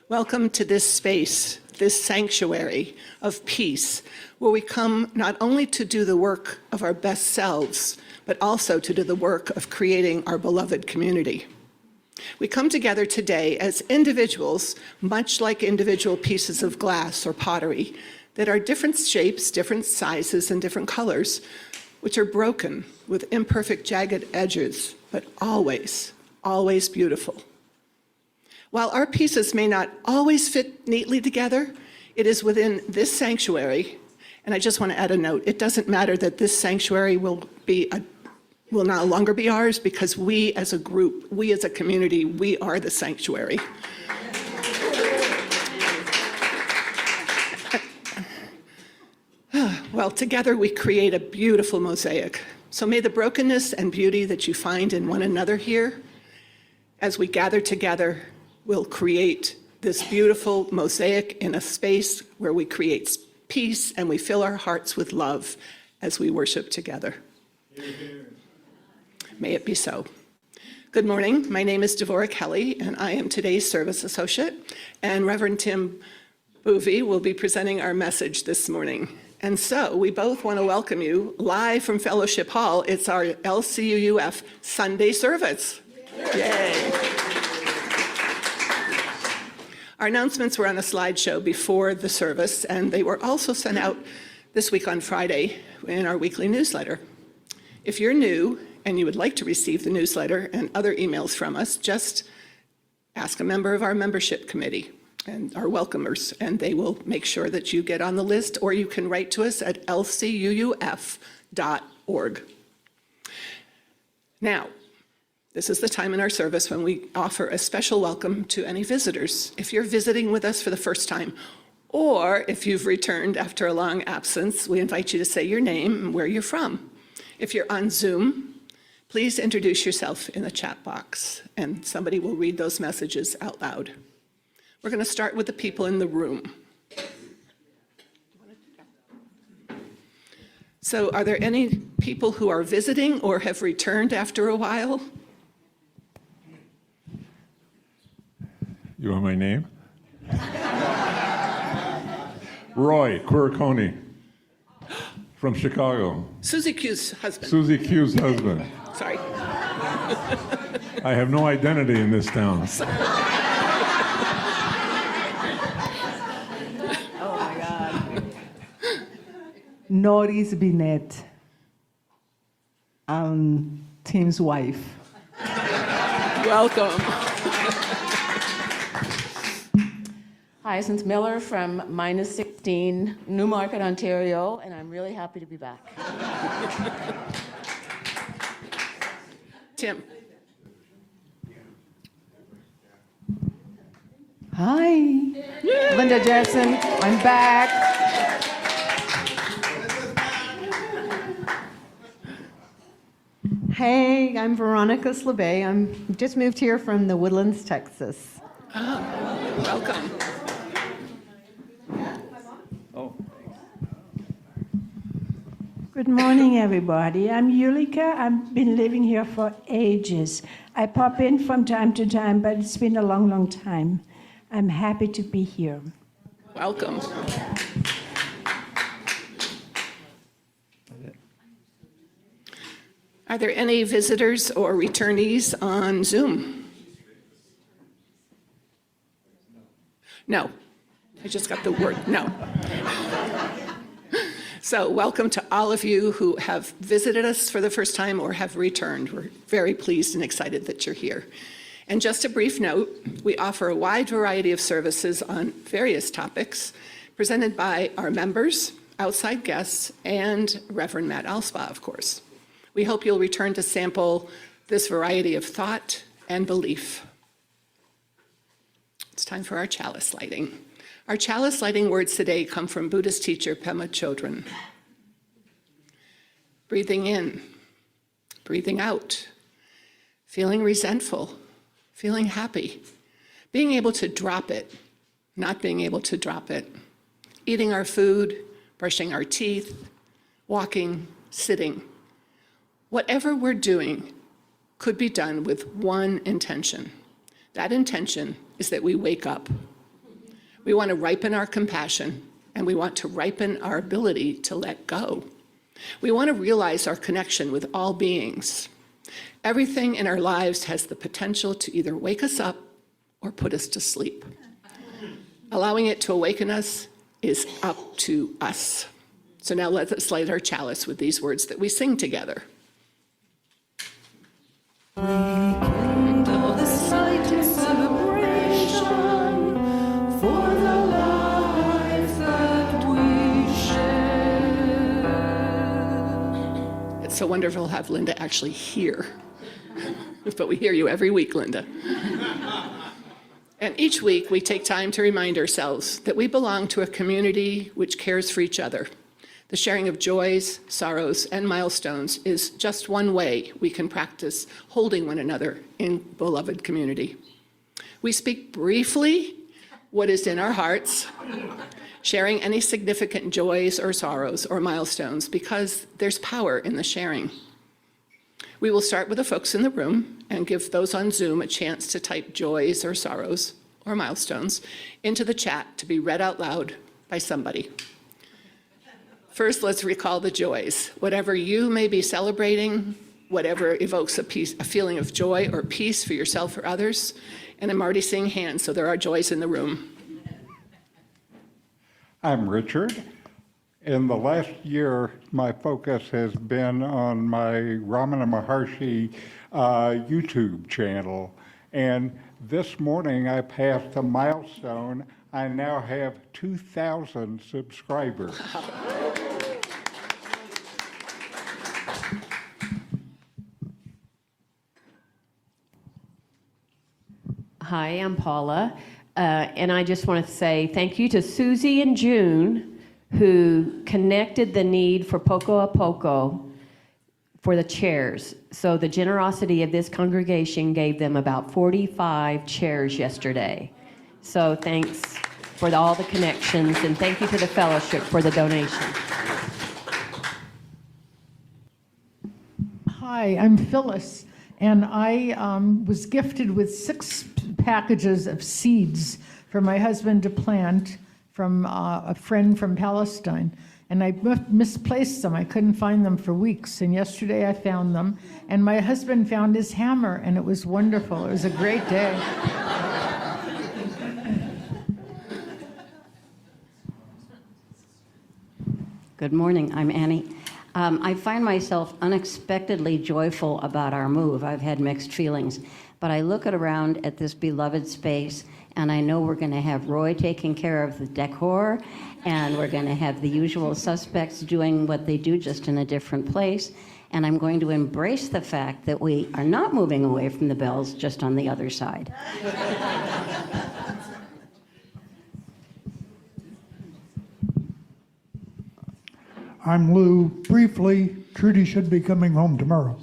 Welcome to this space, this sanctuary of peace, where we come not only to do the work of our best selves, but also to do the work of creating our beloved community. We come together today as individuals, much like individual pieces of glass or pottery, that are different shapes, different sizes, and different colors, which are broken with imperfect, jagged edges, but always, always beautiful. While our pieces may not always fit neatly together, it is within this sanctuary, and I just want to add a note, it doesn't matter that this sanctuary will no longer be ours, because we as a group, we as a community, we are the sanctuary. Well, together we create a beautiful mosaic. So may the brokenness and beauty that you find in one another here, as we gather together, will create this beautiful mosaic in a space where we create peace and we fill our hearts with love as we worship together. May it be so. Good morning. My name is Kelley, and I am today's service associate, and Reverend Tim Boeve will be presenting our message this morning. And so we both want to welcome you live from Fellowship Hall. It's our LCUUF Sunday service. Yay. Our announcements were on a slideshow before the service, and they were also sent out this week on Friday in our weekly newsletter. If you're new and you would like to receive the newsletter and other emails from us, just ask a member of our membership committee and our welcomers, and they will make sure that you get on the list, or you can write to us at lcuuf.org. Now, this is the time in our service when we offer a special welcome to any visitors. If you're visiting with us for the first time, or if you've returned after a long absence, we invite you to say your name and where you're from. If you're on Zoom, please introduce yourself in the chat box, and somebody will read those messages out loud. We're going to start with the people in the room. So are there any people who are visiting or have returned after a while? You want my name? Roy Quiriconi from Chicago. Susie Q's husband. Susie Q's husband. Sorry. I have no identity in this town. Oh my God. Norris Binet. Tim's wife. Welcome. Hyacinth Miller from -16 Newmarket, Ontario, and I'm really happy to be back. Tim. Hi. Linda Jensen. I'm back. Hey, I'm Veronica Slabay. I'm just moved here from the Woodlands, Texas. Oh, welcome. Good morning, everybody. I'm Yulika. I've been living here for ages. I pop in from time to time, but it's been a long, long time. I'm happy to be here. Welcome. Are there any visitors or returnees on Zoom? No. I just got the word no. So welcome to all of you who have visited us for the first time or have returned. We're very pleased and excited that you're here. And just a brief note, we offer a wide variety of services on various topics presented by our members, outside guests, and Reverend Matt Alspa, of course. We hope you'll return to sample this variety of thought and belief. It's time for our chalice lighting. Our chalice lighting words today come from Buddhist teacher Pema Chodron. Breathing in, breathing out, feeling resentful, feeling happy, being able to drop it, not being able to drop it, eating our food, brushing our teeth, walking, sitting. Whatever we're doing could be done with one intention. That intention is that we wake up, We want to ripen our compassion, and we want to ripen our ability to let go. We want to realize our connection with all beings. Everything in our lives has the potential to either wake us up or put us to sleep. Allowing it to awaken us is up to us. So now let us light our chalice with these words that we sing together. Rekindle this light celebration for the life that we share. It's so wonderful to have Linda actually here. But we hear you every week, Linda. And each week we take time to remind ourselves that we belong to a community which cares for each other. The sharing of joys, sorrows, and milestones is just one way we can practice holding one another in beloved community. We speak briefly what is in our hearts, sharing any significant joys or sorrows or milestones because there's power in the sharing. We will start with the folks in the room and give those on Zoom a chance to type joys or sorrows or milestones into the chat to be read out loud by somebody. First, let's recall the joys. Whatever you may be celebrating, whatever evokes a feeling of joy or peace for yourself or others. And I'm already seeing hands, so there are joys in the room. I'm Richard. In the last year, my focus has been on my Ramana Maharshi YouTube channel. And this morning I passed a milestone. I now have 2,000 subscribers. Hi, I'm Paula, and I just want to say thank you to Susie and June, who connected the need for Poco a Poco for the chairs. So the generosity of this congregation gave them about 45 chairs yesterday. So thanks for all the connections, and thank you to the fellowship for the donation. Hi, I'm Phyllis, and I was gifted with 6 packages of seeds for my husband to plant from a friend from Palestine. And I misplaced them. I couldn't find them for weeks. And yesterday I found them. And my husband found his hammer, and it was wonderful. It was a great day. Good morning, I'm Annie. I find myself unexpectedly joyful about our move. I've had mixed feelings, but I look around at this beloved space, and I know we're going to have Roy taking care of the decor, and we're going to have the usual suspects doing what they do, just in a different place. And I'm going to embrace the fact that we are not moving away from the bells, just on the other side. I'm Lou. Briefly, Trudy should be coming home tomorrow.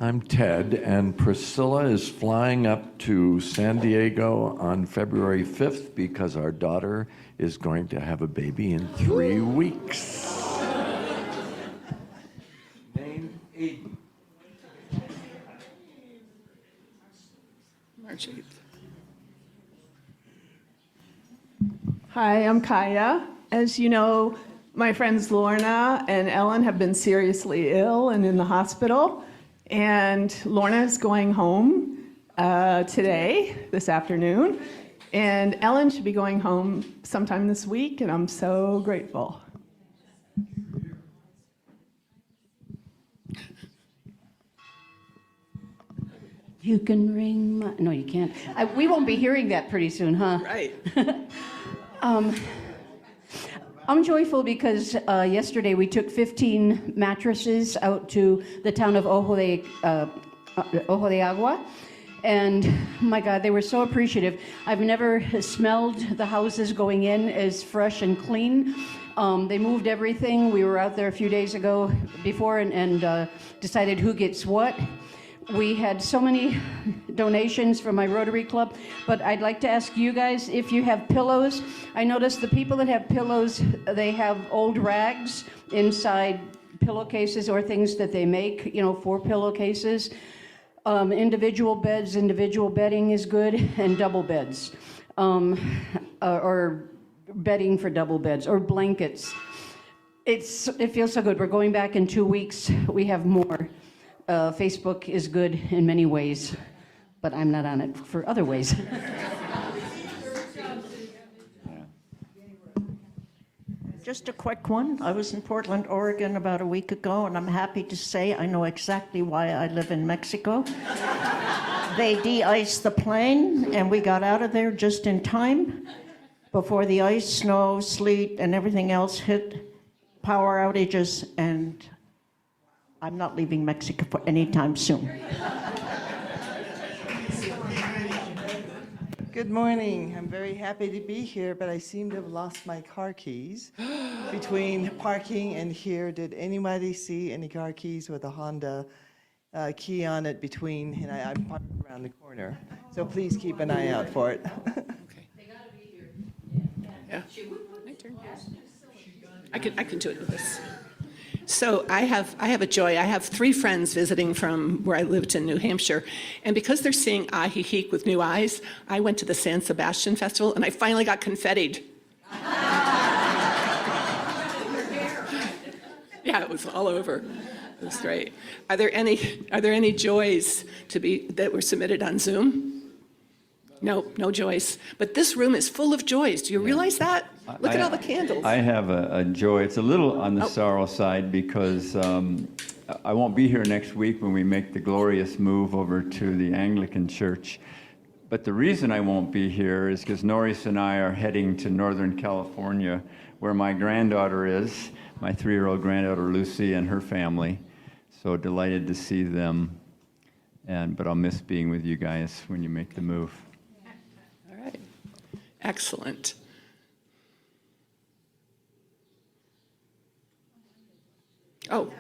I'm Ted, and Priscilla is flying up to San Diego on February 5th because our daughter is going to have a baby in 3 weeks. Name Aiden. March 8th. Hi, I'm Kaya. As you know, my friends Lorna and Ellen have been seriously ill and in the hospital. And Lorna is going home this afternoon. And Ellen should be going home sometime this week, and I'm so grateful. You can ring my... No, you can't. We won't be hearing that pretty soon, huh? Right. I'm joyful because yesterday we took 15 mattresses out to the town of Ojo de Agua. And my God, they were so appreciative. I've never smelled the houses going in as fresh and clean. They moved everything. We were out there a few days ago before and decided who gets what. We had so many donations from my Rotary Club, but I'd like to ask you guys if you have pillows. I noticed the people that have pillows, they have old rags inside pillowcases or things that they make, for pillowcases. Individual beds, individual bedding is good, and double beds, or bedding for double beds, or blankets. It feels so good. We're going back in 2 weeks. We have more. Facebook is good in many ways, but I'm not on it for other ways. Just a quick one. I was in Portland, Oregon about a week ago, and I'm happy to say I know exactly why I live in Mexico. They de-iced the plane, and we got out of there just in time before the ice, snow, sleet, and everything else hit, power outages, and I'm not leaving Mexico for any time soon. Good morning. I'm very happy to be here, but I seem to have lost my car keys between parking and here. Did anybody see any car keys with a Honda key on it between? And I'm parked around the corner, so please keep an eye out for it. Yeah. My turn. I can do it with this. So I have a joy. I have 3 friends visiting from where I lived in New Hampshire, and because they're seeing Ajijic with new eyes, I went to the San Sebastian Festival, and I finally got confettied. Yeah, it was all over. It was great. Are there any joys that were submitted on Zoom? No joys. But this room is full of joys. Do you realize that? Look at all the candles. I have a joy. It's a little on the sorrow side because I won't be here next week when we make the glorious move over to the Anglican Church. But the reason I won't be here is because Norris and I are heading to Northern California, where my granddaughter is, my 3-year-old granddaughter Lucy and her family. So delighted to see them. But I'll miss being with you guys when you make the move. All right. Excellent. Oh.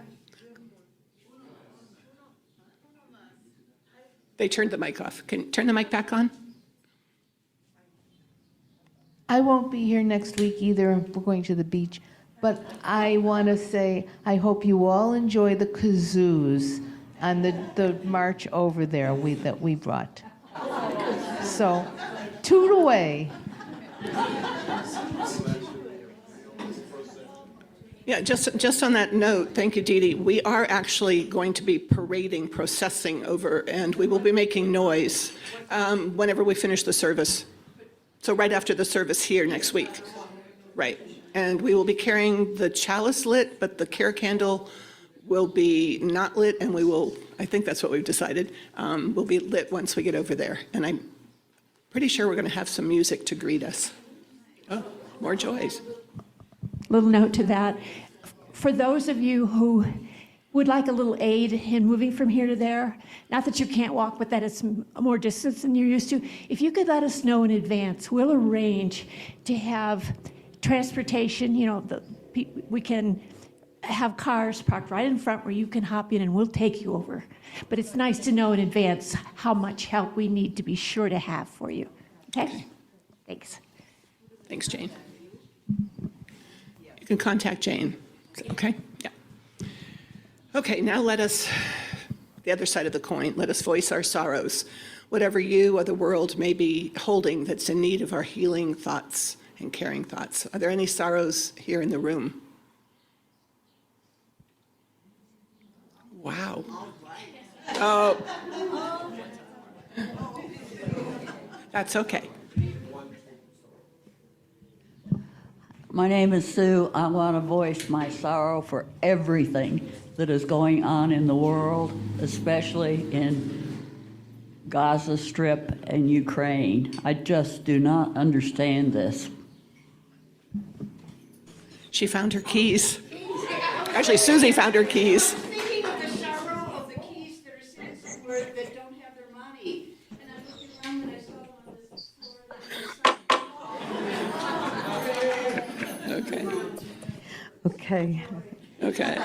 They turned the mic off. Can you turn the mic back on? I won't be here next week either. We're going to the beach. But I want to say I hope you all enjoy the kazoos and the march over there that we brought. So, toot away. Yeah, just on that note, thank you, Dee Dee. We are actually going to be processing over, and we will be making noise whenever we finish the service. So right after the service here next week. Right. And we will be carrying the chalice lit, but the care candle will be not lit, and I think that's what we've decided, will be lit once we get over there. And I'm pretty sure we're going to have some music to greet us. Oh, more joys. Little note to that. For those of you who would like a little aid in moving from here to there, not that you can't walk, but that it's more distance than you're used to, if you could let us know in advance, we'll arrange to have transportation. We can have cars parked right in front where you can hop in and we'll take you over. But it's nice to know in advance how much help we need to be sure to have for you. Okay? Thanks. Thanks, Jane. You can contact Jane. Okay? Yeah. Okay, now the other side of the coin, let us voice our sorrows. Whatever you or the world may be holding that's in need of our healing thoughts and caring thoughts. Are there any sorrows here in the room? Wow. Oh. That's okay. My name is Sue. I want to voice my sorrow for everything that is going on in the world, especially in Gaza Strip and Ukraine. I just do not understand this. She found her keys. Actually, Susie found her keys. Thinking of the sorrow of the keys that are sitting somewhere that don't have their money. And I looked around and I saw them on this floor. Okay. Okay. Okay.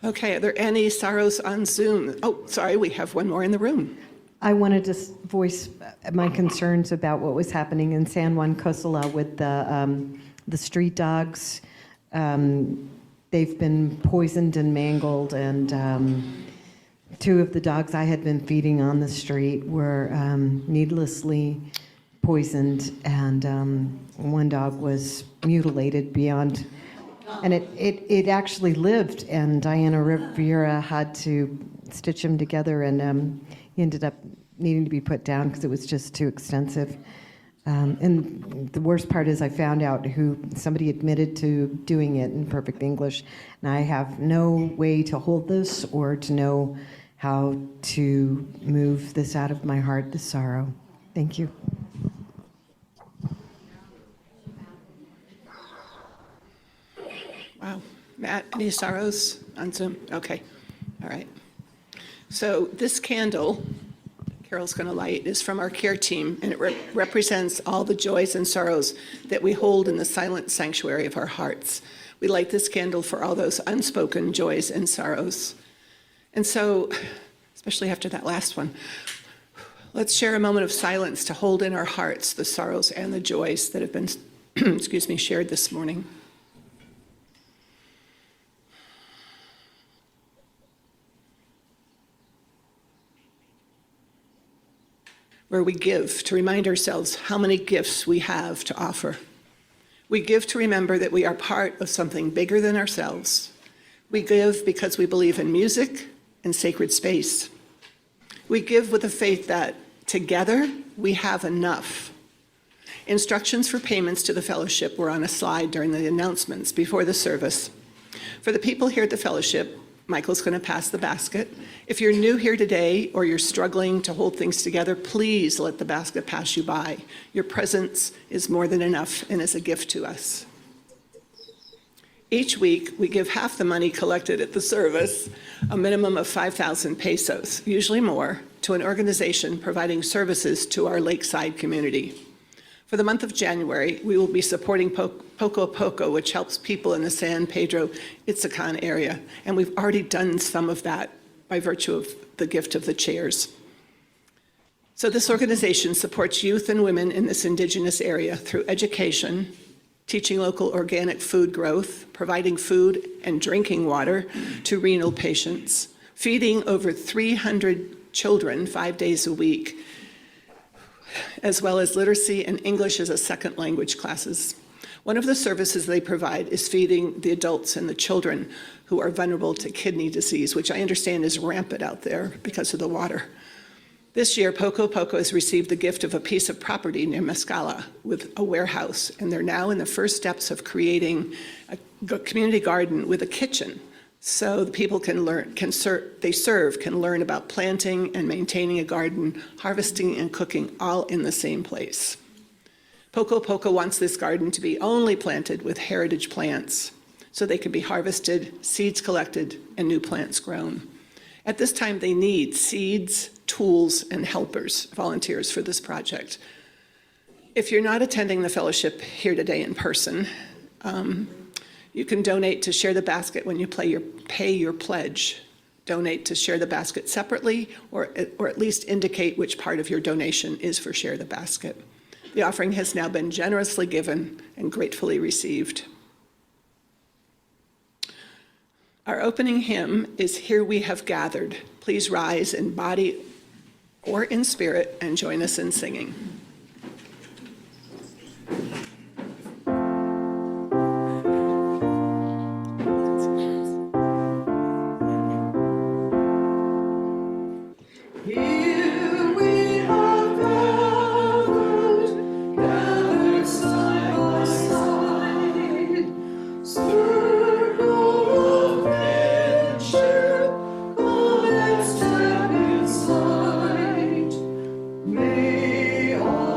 Okay, are there any sorrows on Zoom? Oh, sorry, we have one more in the room. I wanted to voice my concerns about what was happening in San Juan Cosala with the street dogs. They've been poisoned and mangled, and two of the dogs I had been feeding on the street were needlessly poisoned, and one dog was mutilated beyond. And it actually lived, and Diana Rivera had to stitch him together, and he ended up needing to be put down because it was just too extensive. And the worst part is I found out who somebody admitted to doing it in perfect English, and I have no way to hold this or to know how to move this out of my heart, the sorrow. Thank you. Wow. Matt, any sorrows on Zoom? Okay. All right. So this candle, Carol's going to light, is from our care team, and it represents all the joys and sorrows that we hold in the silent sanctuary of our hearts. We light this candle for all those unspoken joys and sorrows. And so, especially after that last one, let's share a moment of silence to hold in our hearts the sorrows and the joys that have been, shared this morning. Where we give to remind ourselves how many gifts we have to offer. We give to remember that we are part of something bigger than ourselves. We give because we believe in music and sacred space. We give with the faith that together we have enough. Instructions for payments to the fellowship were on a slide during the announcements before the service. For the people here at the fellowship, Michael's going to pass the basket. If you're new here today or you're struggling to hold things together, please let the basket pass you by. Your presence is more than enough and is a gift to us. Each week, we give half the money collected at the service, a minimum of 5,000 pesos, usually more, to an organization providing services to our lakeside community. For the month of January, we will be supporting Poco a Poco, which helps people in the San Pedro Itzacan area, and we've already done some of that by virtue of the gift of the chairs. So this organization supports youth and women in this indigenous area through education, teaching local organic food growth, providing food and drinking water to renal patients, feeding over 300 children 5 days a week, as well as literacy and English as a second language classes. One of the services they provide is feeding the adults and the children who are vulnerable to kidney disease, which I understand is rampant out there because of the water. This year, Poco Poco has received the gift of a piece of property near Mescala with a warehouse, and they're now in the first steps of creating a community garden with a kitchen. So the people can learn, can learn about planting and maintaining a garden, harvesting and cooking, all in the same place. Poco Poco wants this garden to be only planted with heritage plants, so they can be harvested, seeds collected, and new plants grown. At this time, they need seeds, tools, and helpers, volunteers for this project. If you're not attending the fellowship here today in person, you can donate to Share the Basket when you pay your pledge. Donate to Share the Basket separately, or at least indicate which part of your donation is for Share the Basket. The offering has now been generously given and gratefully received. Our opening hymn is Here We Have Gathered. Please rise in body or in spirit and join us in singing. May all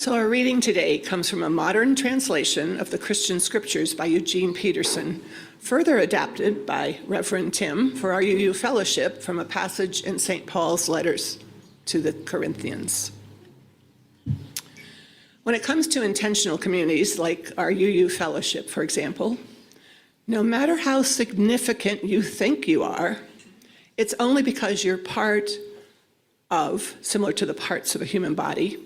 So our reading today comes from a modern translation of the Christian Scriptures by Eugene Peterson, further adapted by Reverend Tim for our UU Fellowship from a passage in St. Paul's letters to the Corinthians. When it comes to intentional communities like our UU Fellowship, for example, no matter how significant you think you are, it's only because you're part of, similar to the parts of a human body.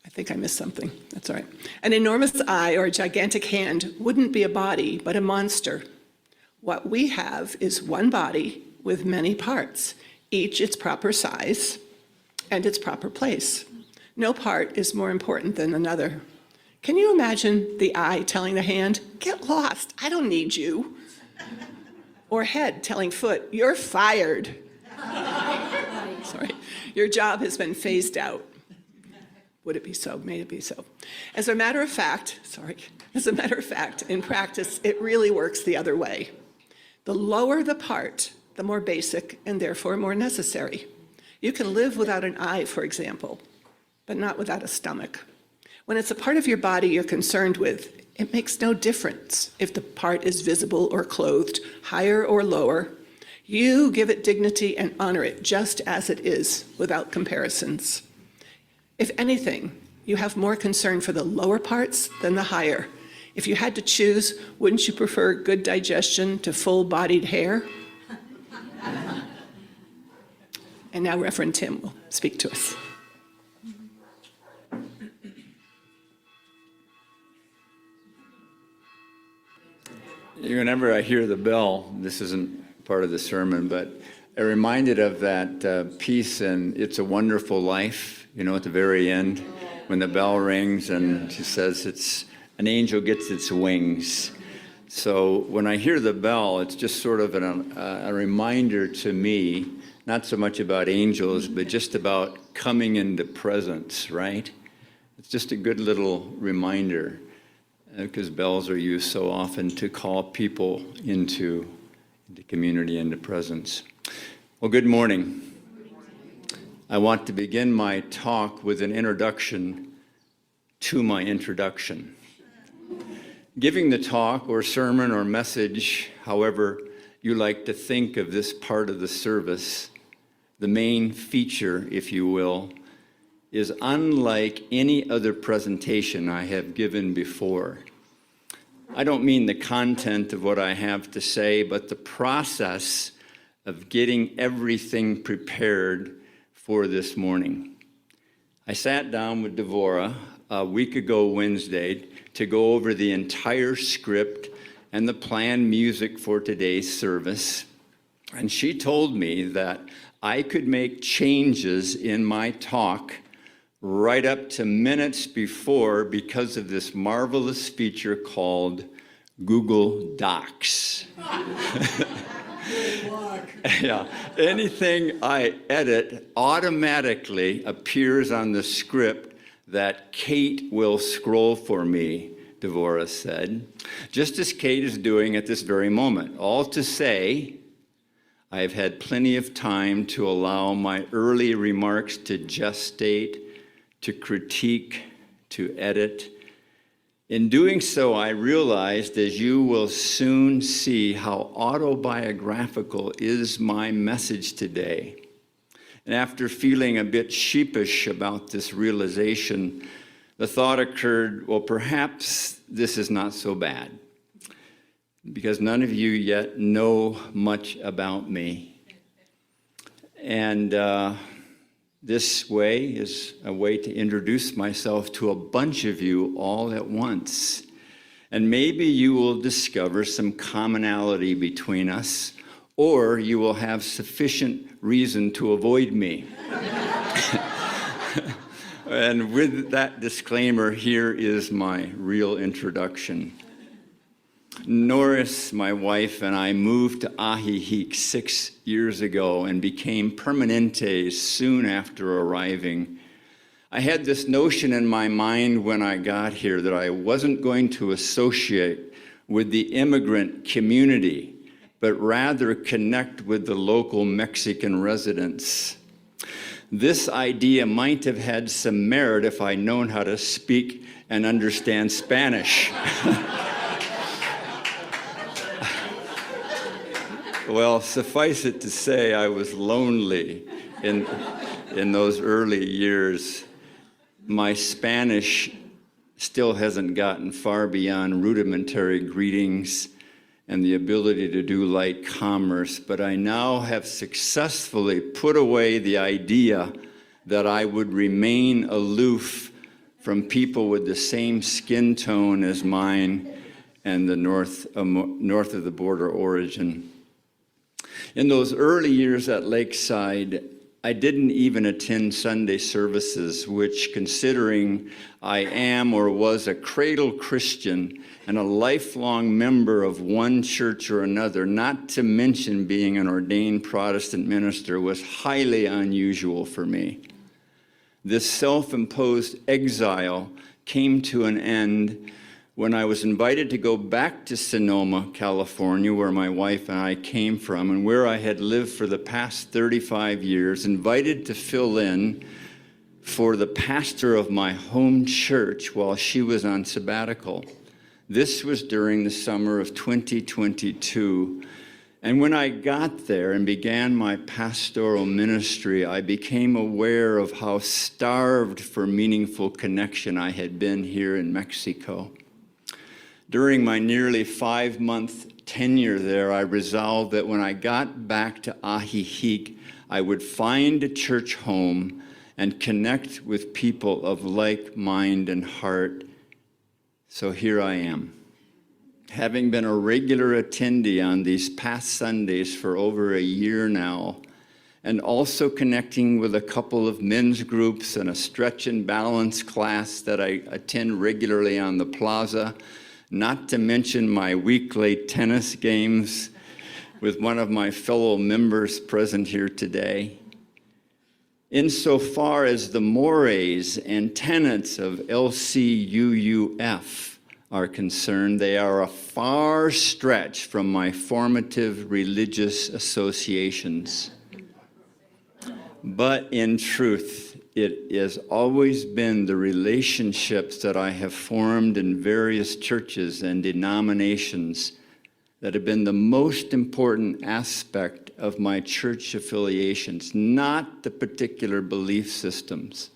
I think I missed something. That's all right. An enormous eye or a gigantic hand wouldn't be a body, but a monster. What we have is one body with many parts, each its proper size and its proper place. No part is more important than another. Can you imagine the eye telling the hand, "Get lost, I don't need you"? Or head telling foot, "You're fired." Sorry, your job has been phased out. Would it be so? May it be so. As a matter of fact, in practice, it really works the other way. The lower the part, the more basic and therefore more necessary. You can live without an eye, for example, but not without a stomach. When it's a part of your body you're concerned with, it makes no difference if the part is visible or clothed, higher or lower. You give it dignity and honor it just as it is, without comparisons. If anything, you have more concern for the lower parts than the higher. If you had to choose, wouldn't you prefer good digestion to full-bodied hair? And now Reverend Tim will speak to us. Whenever I hear the bell, this isn't part of the sermon, but I'm reminded of that piece in It's a Wonderful Life, at the very end, when the bell rings and she says, "It's an angel gets its wings." So when I hear the bell, it's just sort of a reminder to me, not so much about angels, but just about coming into presence, right? It's just a good little reminder. Because bells are used so often to call people into community, into presence. Well, good morning. I want to begin my talk with an introduction to my introduction. Giving the talk or sermon or message, however you like to think of this part of the service, the main feature, if you will, is unlike any other presentation I have given before. I don't mean the content of what I have to say, but the process of getting everything prepared for this morning. I sat down with Devorah a week ago Wednesday to go over the entire script and the planned music for today's service, and she told me that I could make changes in my talk right up to minutes before because of this marvelous feature called Google Docs. Yeah, anything I edit automatically appears on the script that Kate will scroll for me, Devorah said, just as Kate is doing at this very moment. All to say, I've had plenty of time to allow my early remarks to gestate, to critique, to edit. In doing so, I realized, as you will soon see, how autobiographical is my message today. And after feeling a bit sheepish about this realization, the thought occurred, well, perhaps this is not so bad, because none of you yet know much about me. And this way is a way to introduce myself to a bunch of you all at once. And maybe you will discover some commonality between us, or you will have sufficient reason to avoid me. And with that disclaimer, here is my real introduction. Norris, my wife, and I moved to Ajijic 6 years ago and became permanentes soon after arriving. I had this notion in my mind when I got here that I wasn't going to associate with the immigrant community, but rather connect with the local Mexican residents. This idea might have had some merit if I'd known how to speak and understand Spanish. Well, suffice it to say, I was lonely in those early years. My Spanish still hasn't gotten far beyond rudimentary greetings and the ability to do light commerce, but I now have successfully put away the idea that I would remain aloof from people with the same skin tone as mine and the north of the border origin. In those early years at Lakeside, I didn't even attend Sunday services, which, considering I am or was a cradle Christian and a lifelong member of one church or another, not to mention being an ordained Protestant minister, was highly unusual for me. This self-imposed exile came to an end when I was invited to go back to Sonoma, California, where my wife and I came from and where I had lived for the past 35 years, invited to fill in for the pastor of my home church while she was on sabbatical. This was during the summer of 2022. And when I got there and began my pastoral ministry, I became aware of how starved for meaningful connection I had been here in Mexico. During my nearly 5-month tenure there, I resolved that when I got back to Ajijic, I would find a church home and connect with people of like mind and heart. So here I am. Having been a regular attendee on these past Sundays for over a year now, and also connecting with a couple of men's groups and a stretch and balance class that I attend regularly on the plaza, not to mention my weekly tennis games with one of my fellow members present here today. Insofar as the mores and tenets of LCUUF are concerned, they are a far stretch from my formative religious associations. But in truth, it has always been the relationships that I have formed in various churches and denominations that have been the most important aspect of my church affiliations, not the particular belief systems.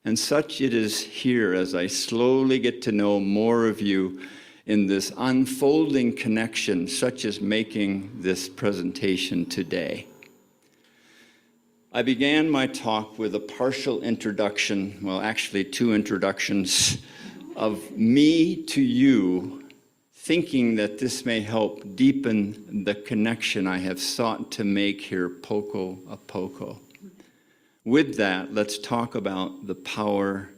And such it is here as I slowly get to know more of you in this unfolding connection, such as making this presentation today. I began my talk with a partial introduction, well, actually 2 introductions, of me to you, thinking that this may help deepen the connection I have sought to make here poco a poco. With that, let's talk about the power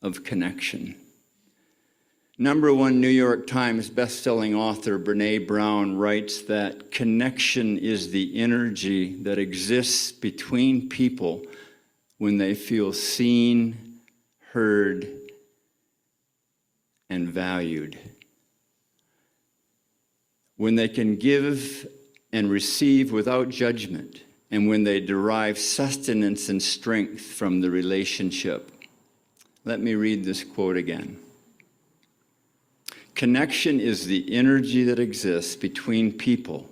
of connection. #1 New York Times bestselling author Brené Brown writes that connection is the energy that exists between people when they feel seen, heard, and valued. When they can give and receive without judgment, and when they derive sustenance and strength from the relationship. Let me read this quote again. Connection is the energy that exists between people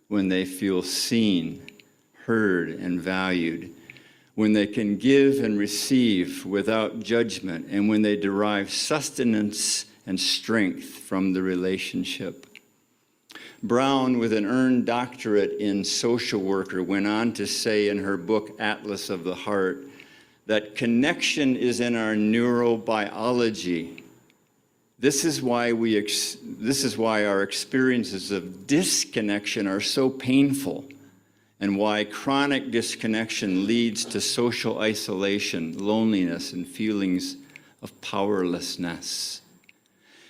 when they feel seen, heard, and valued, when they can give and receive without judgment, and when they derive sustenance and strength from the relationship. Brown, with an earned doctorate in social worker, went on to say in her book, Atlas of the Heart, that connection is in our neurobiology. This is why our experiences of disconnection are so painful, and why chronic disconnection leads to social isolation, loneliness, and feelings of powerlessness.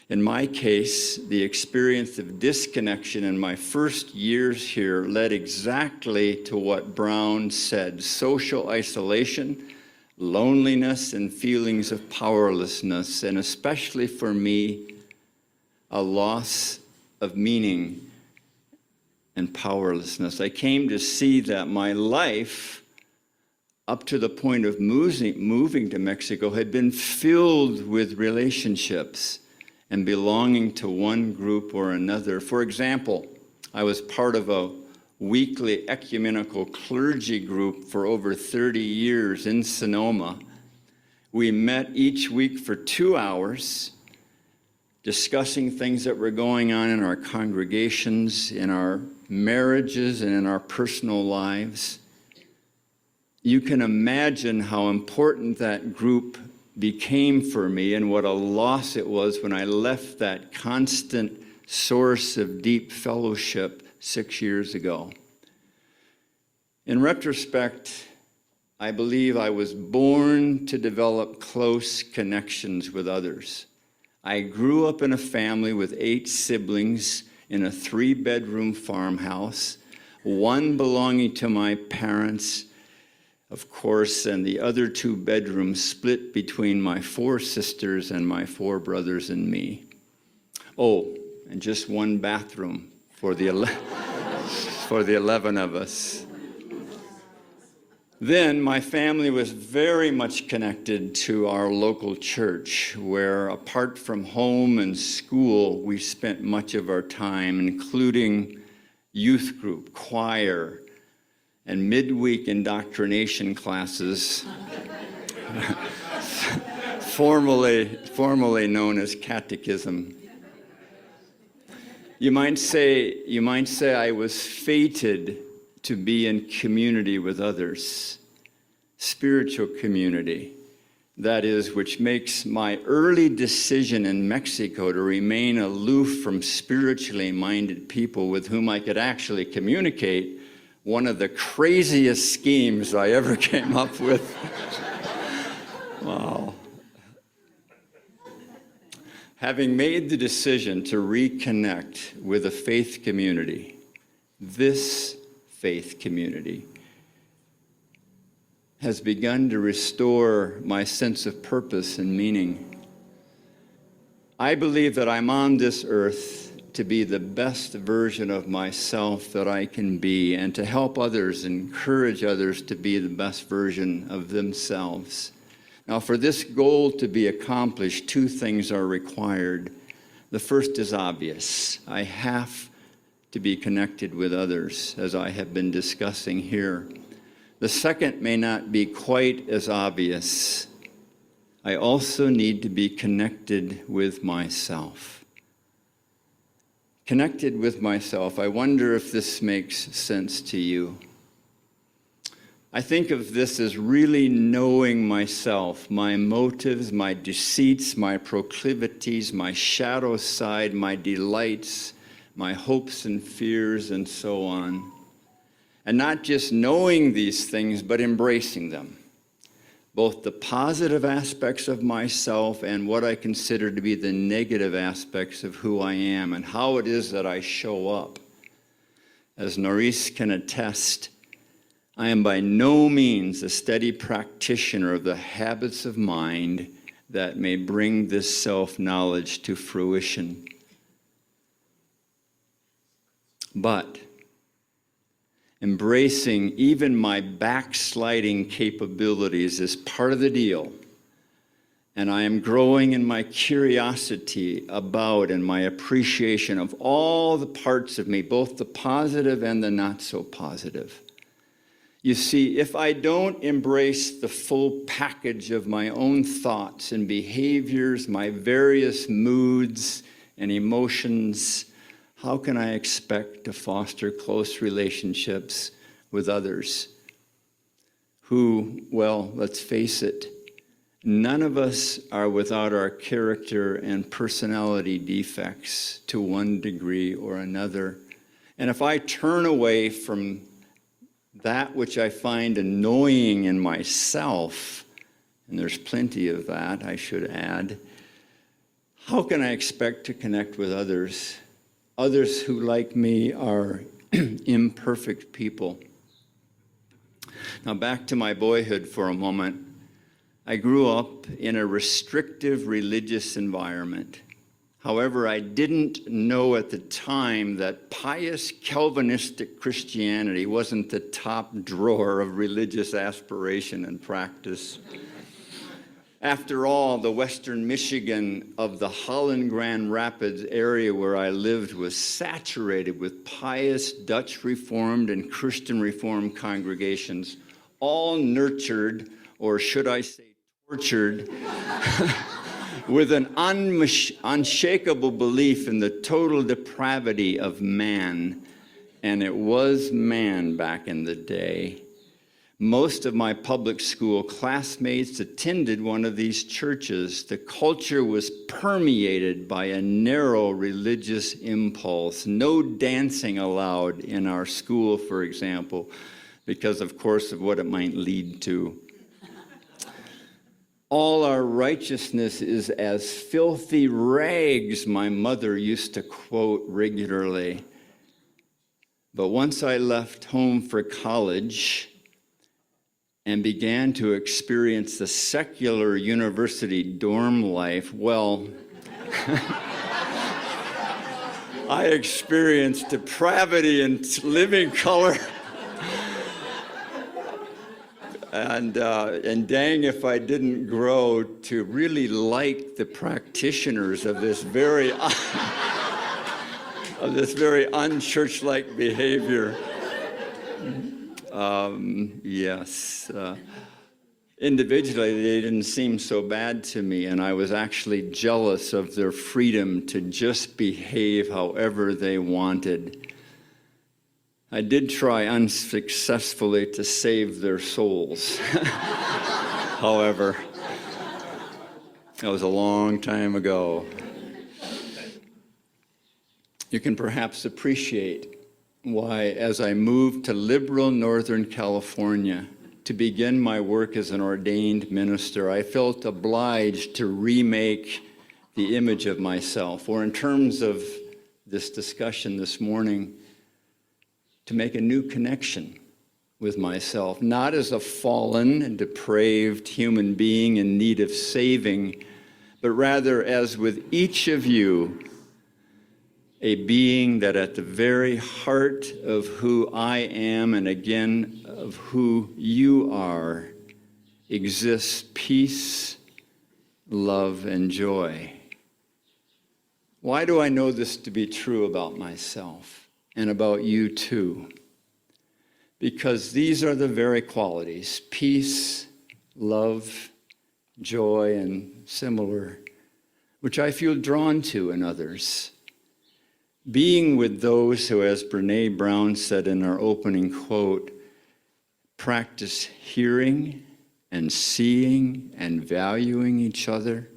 In my case, the experience of disconnection in my first years here led exactly to what Brown said: social isolation, loneliness, and feelings of powerlessness, and especially for me, a loss of meaning and powerlessness. I came to see that my life up to the point of moving to Mexico, had been filled with relationships and belonging to one group or another. For example, I was part of a weekly ecumenical clergy group for over 30 years in Sonoma. We met each week for 2 hours, discussing things that were going on in our congregations, in our marriages, and in our personal lives. You can imagine how important that group became for me and what a loss it was when I left that constant source of deep fellowship 6 years ago. In retrospect, I believe I was born to develop close connections with others. I grew up in a family with 8 siblings in a 3-bedroom farmhouse, one belonging to my parents, of course, and the other 2 bedrooms split between my 4 sisters and my 4 brothers and me. Oh, and just 1 bathroom for the 11 of us. Then my family was very much connected to our local church, where apart from home and school, we spent much of our time, including youth group, choir, and midweek indoctrination classes, formerly known as catechism. You might say I was fated to be in community with others, spiritual community, that is, which makes my early decision in Mexico to remain aloof from spiritually minded people with whom I could actually communicate one of the craziest schemes I ever came up with. Wow. Having made the decision to reconnect with a faith community, this faith community has begun to restore my sense of purpose and meaning. I believe that I'm on this earth to be the best version of myself that I can be, and to help others, encourage others to be the best version of themselves. Now, for this goal to be accomplished, 2 things are required. The first is obvious. I have to be connected with others, as I have been discussing here. The second may not be quite as obvious. I also need to be connected with myself. Connected with myself. I wonder if this makes sense to you. I think of this as really knowing myself, my motives, my deceits, my proclivities, my shadow side, my delights, my hopes and fears, and so on. And not just knowing these things, but embracing them. Both the positive aspects of myself and what I consider to be the negative aspects of who I am and how it is that I show up. As Norris can attest, I am by no means a steady practitioner of the habits of mind that may bring this self-knowledge to fruition. But embracing even my backsliding capabilities is part of the deal. And I am growing in my curiosity about and my appreciation of all the parts of me, both the positive and the not so positive. You see, if I don't embrace the full package of my own thoughts and behaviors, my various moods and emotions, how can I expect to foster close relationships with others who, well, let's face it, none of us are without our character and personality defects to one degree or another. And if I turn away from that which I find annoying in myself, and there's plenty of that, I should add, how can I expect to connect with others? Others who, like me, are imperfect people. Now, back to my boyhood for a moment. I grew up in a restrictive religious environment. However, I didn't know at the time that pious Calvinistic Christianity wasn't the top drawer of religious aspiration and practice. After all, the western Michigan of the Holland Grand Rapids area where I lived was saturated with pious Dutch Reformed and Christian Reformed congregations, all nurtured, or should I say tortured, with an unshakable belief in the total depravity of man. And it was man back in the day. Most of my public school classmates attended one of these churches. The culture was permeated by a narrow religious impulse. No dancing allowed in our school, for example, because, of course, of what it might lead to. All our righteousness is as filthy rags, my mother used to quote regularly. But once I left home for college and began to experience the secular university dorm life, well, I experienced depravity in living color. And dang if I didn't grow to really like the practitioners of this very unchurch-like behavior. Yes. Individually, they didn't seem so bad to me, and I was actually jealous of their freedom to just behave however they wanted. I did try unsuccessfully to save their souls. However, that was a long time ago. You can perhaps appreciate why, as I moved to liberal Northern California to begin my work as an ordained minister, I felt obliged to remake the image of myself, or in terms of this discussion this morning, to make a new connection with myself, not as a fallen and depraved human being in need of saving, but rather as with each of you, a being that at the very heart of who I am, and again of who you are, exists peace, love, and joy. Why do I know this to be true about myself? And about you too, because these are the very qualities, peace, love, joy, and similar, which I feel drawn to in others. Being with those who, as Brené Brown said in our opening quote, practice hearing and seeing and valuing each other.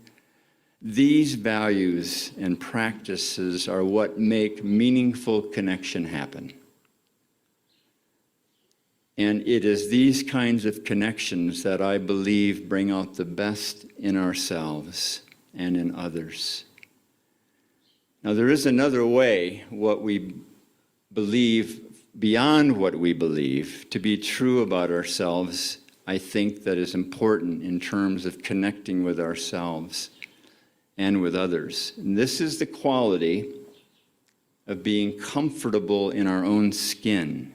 These values and practices are what make meaningful connection happen. And it is these kinds of connections that I believe bring out the best in ourselves and in others. Now, there is another way what we believe, beyond what we believe, to be true about ourselves, I think that is important in terms of connecting with ourselves and with others. And this is the quality of being comfortable in our own skin,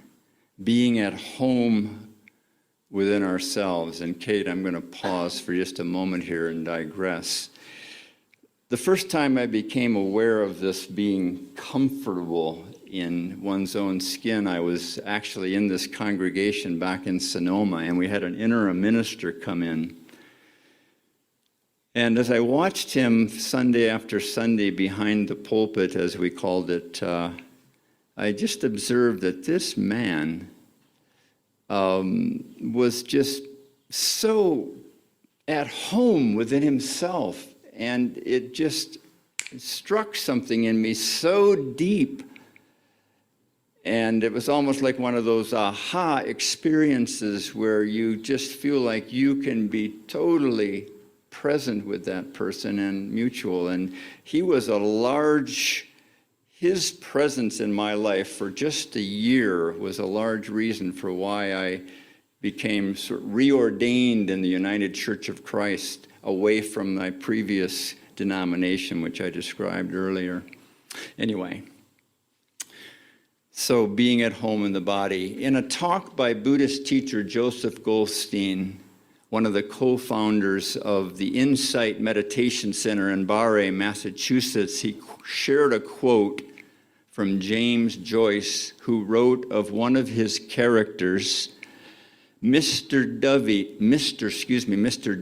being at home within ourselves. And Kate, I'm going to pause for just a moment here and digress. The first time I became aware of this being comfortable in one's own skin, I was actually in this congregation back in Sonoma, and we had an interim minister come in. And as I watched him Sunday after Sunday behind the pulpit, as we called it, I just observed that this man was just so at home within himself. And it just struck something in me so deep. And it was almost like one of those aha experiences where you just feel like you can be totally present with that person and mutual. And he was his presence in my life for just a year was a large reason for why I became sort of reordained in the United Church of Christ, away from my previous denomination, which I described earlier. Anyway, so being at home in the body. In a talk by Buddhist teacher Joseph Goldstein, one of the co-founders of the Insight Meditation Center in Boeve, Massachusetts, he shared a quote from James Joyce, who wrote of one of his characters, Mr.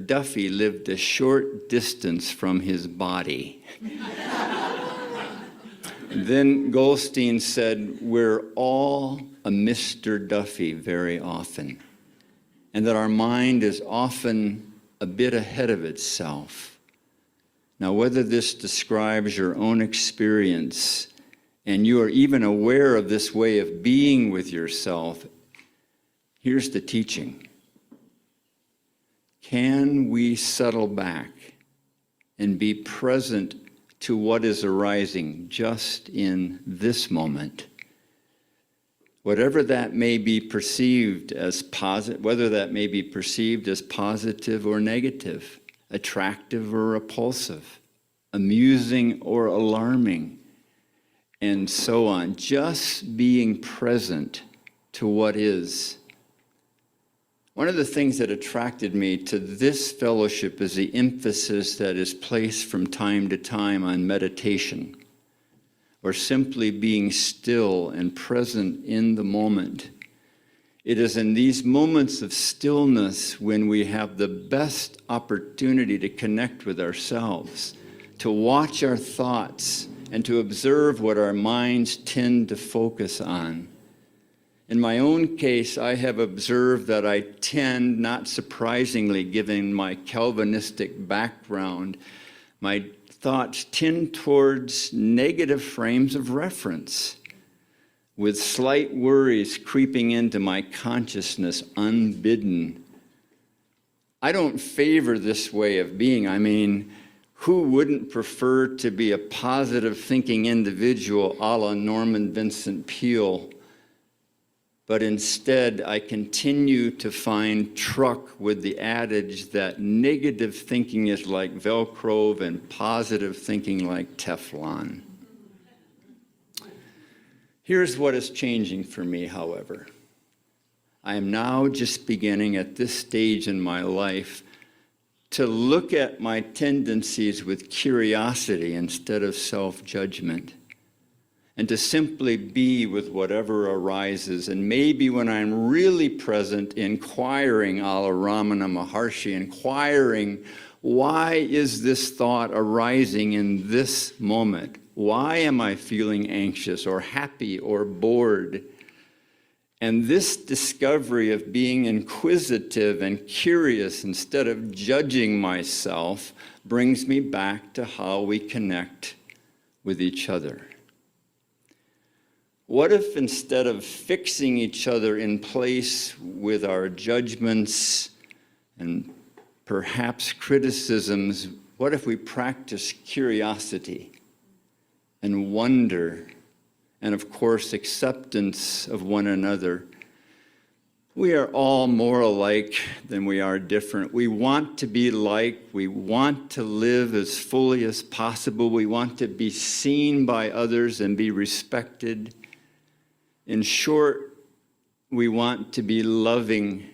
Duffy lived a short distance from his body. Then Goldstein said, we're all a Mr. Duffy very often, and that our mind is often a bit ahead of itself. Now, whether this describes your own experience, and you are even aware of this way of being with yourself, here's the teaching. Can we settle back and be present to what is arising just in this moment? Whatever that may be perceived as positive, whether that may be perceived as positive or negative, attractive or repulsive, amusing or alarming, and so on. Just being present to what is. One of the things that attracted me to this fellowship is the emphasis that is placed from time to time on meditation, or simply being still and present in the moment. It is in these moments of stillness when we have the best opportunity to connect with ourselves, to watch our thoughts, and to observe what our minds tend to focus on. In my own case, I have observed that I tend, not surprisingly given my Calvinistic background, my thoughts tend towards negative frames of reference, with slight worries creeping into my consciousness unbidden. I don't favor this way of being. I mean, who wouldn't prefer to be a positive thinking individual a la Norman Vincent Peale? But instead, I continue to find truck with the adage that negative thinking is like Velcro and positive thinking like Teflon. Here's what is changing for me, however. I am now just beginning at this stage in my life to look at my tendencies with curiosity instead of self-judgment, and to simply be with whatever arises, and maybe when I'm really present, inquiring, a la Ramana Maharshi, inquiring, why is this thought arising in this moment? Why am I feeling anxious or happy or bored? And this discovery of being inquisitive and curious instead of judging myself brings me back to how we connect with each other. What if instead of fixing each other in place with our judgments and perhaps criticisms, what if we practice curiosity and wonder and, of course, acceptance of one another? We are all more alike than we are different. We want to be like, we want to live as fully as possible. We want to be seen by others and be respected. In short, we want to be loving.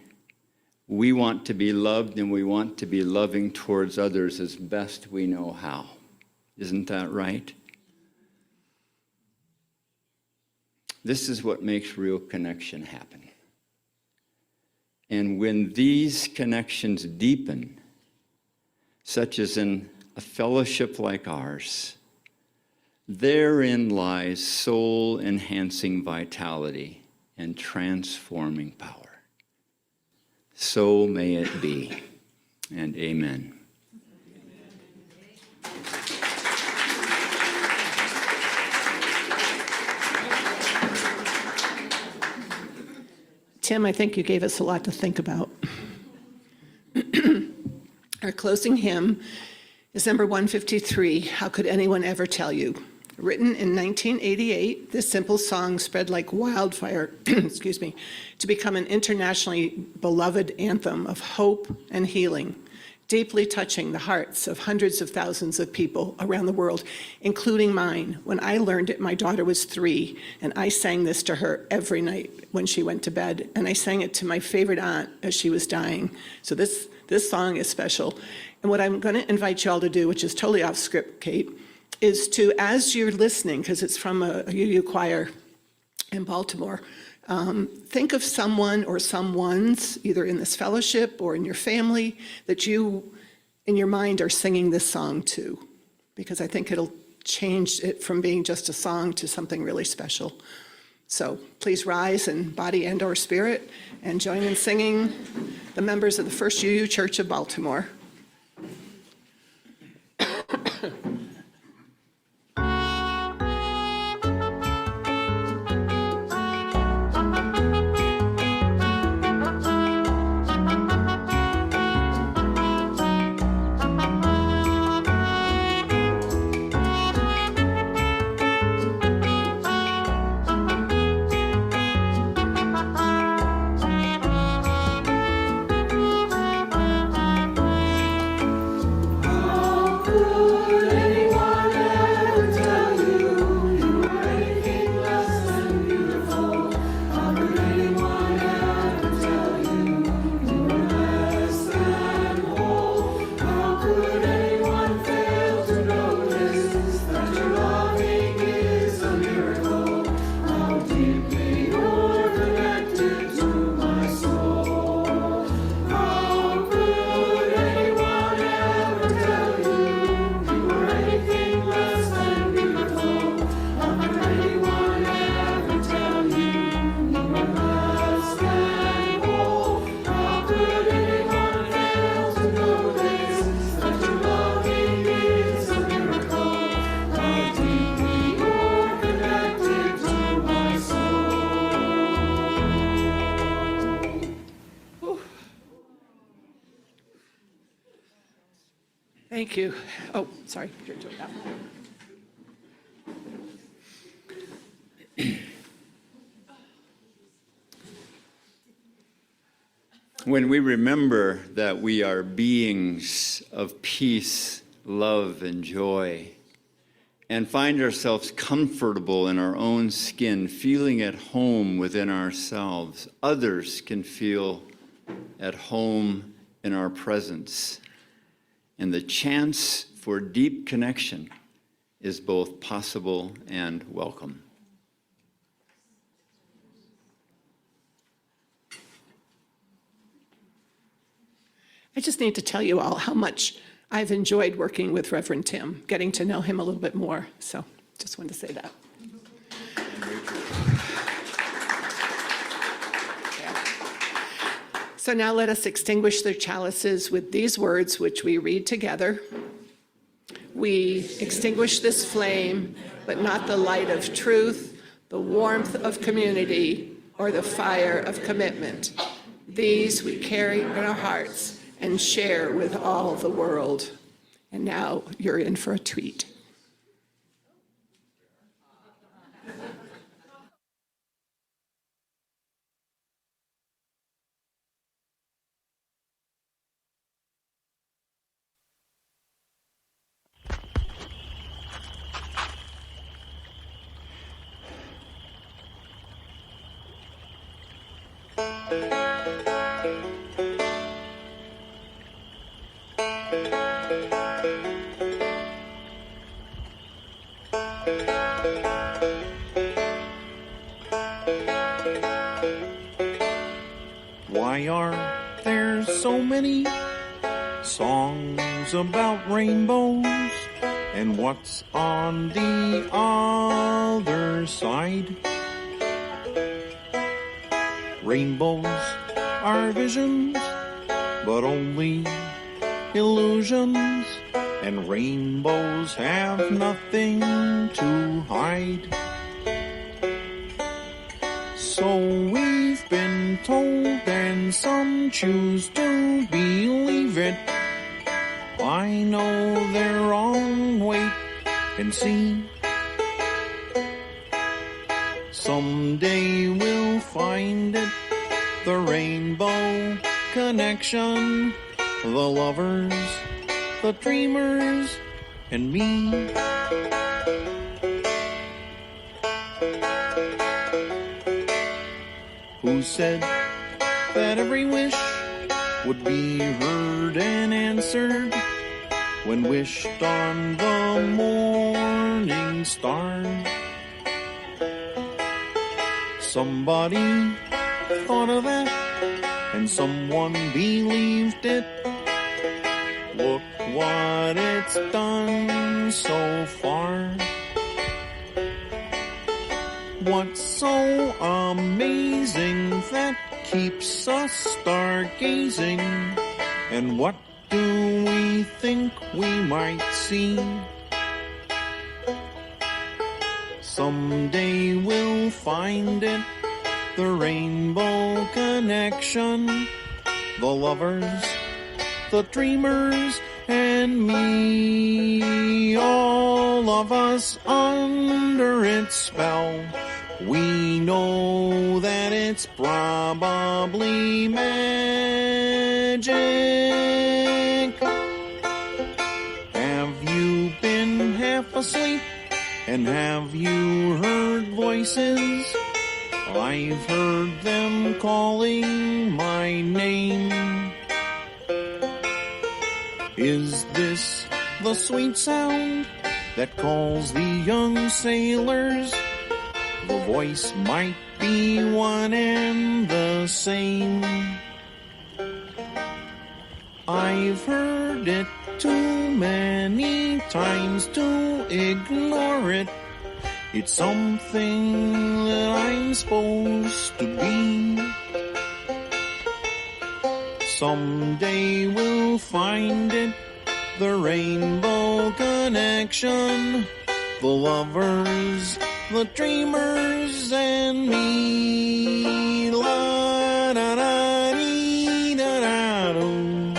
We want to be loved, and we want to be loving towards others as best we know how. Isn't that right? This is what makes real connection happen. And when these connections deepen, such as in a fellowship like ours, therein lies soul-enhancing vitality and transforming power. So may it be, and amen. Tim, I think you gave us a lot to think about. Our closing hymn is number 153, How Could Anyone Ever Tell You? Written in 1988, this simple song spread like wildfire, to become an internationally beloved anthem of hope and healing. deeply touching the hearts of hundreds of thousands of people around the world, including mine. When I learned it, my daughter was 3, and I sang this to her every night when she went to bed, and I sang it to my favorite aunt as she was dying. So this song is special. And what I'm going to invite you all to do, which is totally off script, Kate, is to, as you're listening, because it's from a UU choir in Baltimore, think of someone or someones, either in this fellowship or in your family, that you, in your mind, are singing this song to, because I think it'll change it from being just a song to something really special. So please rise in body and or spirit and join in singing the members of the First UU Church of Baltimore. Thank you. Oh, sorry. You're doing that. When we remember that we are beings of peace, love, and joy, and find ourselves comfortable in our own skin, feeling at home within ourselves, others can feel at home in our presence. And the chance for deep connection is both possible and welcome. I just need to tell you all how much I've enjoyed working with Reverend Tim, getting to know him a little bit more. So just wanted to say that. So now let us extinguish the chalices with these words, which we read together. We extinguish this flame, but not the light of truth, the warmth of community, or the fire of commitment. These we carry in our hearts and share with all the world. And now you're in for a treat. Why are there so many songs about rainbows? And what's on the other side? Rainbows are visions, but only illusions. And rainbows have nothing to hide. So we've been told, and some choose to believe it. I know they're wrong, wait and see. Someday we'll find it, the rainbow connection, the lovers, the dreamers, and me. Who said that every wish would be heard and answered when wished on the morning star? Somebody thought of that and someone believed it. Look what it's done so far. What's so amazing that keeps us stargazing? And what do we think we might see? Someday we'll find it, the rainbow connection, the lovers, the dreamers, and me. All of us under its spell. We know that it's probably magic. Have you been half asleep? And have you heard voices? I've heard them calling my name. Is this the sweet sound that calls the young sailors? The voice might be one and the same. I've heard it too many times to ignore it. It's something that I'm supposed to be. Someday we'll find it, the rainbow connection, the lovers, the dreamers, and me. La da da dee da da do.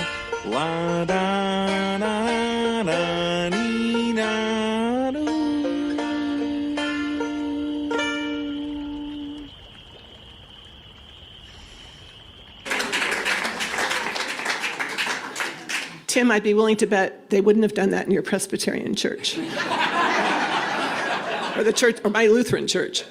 La da da da dee da do. Tim, I'd be willing to bet they wouldn't have done that in your Presbyterian church. Or the church, or my Lutheran church.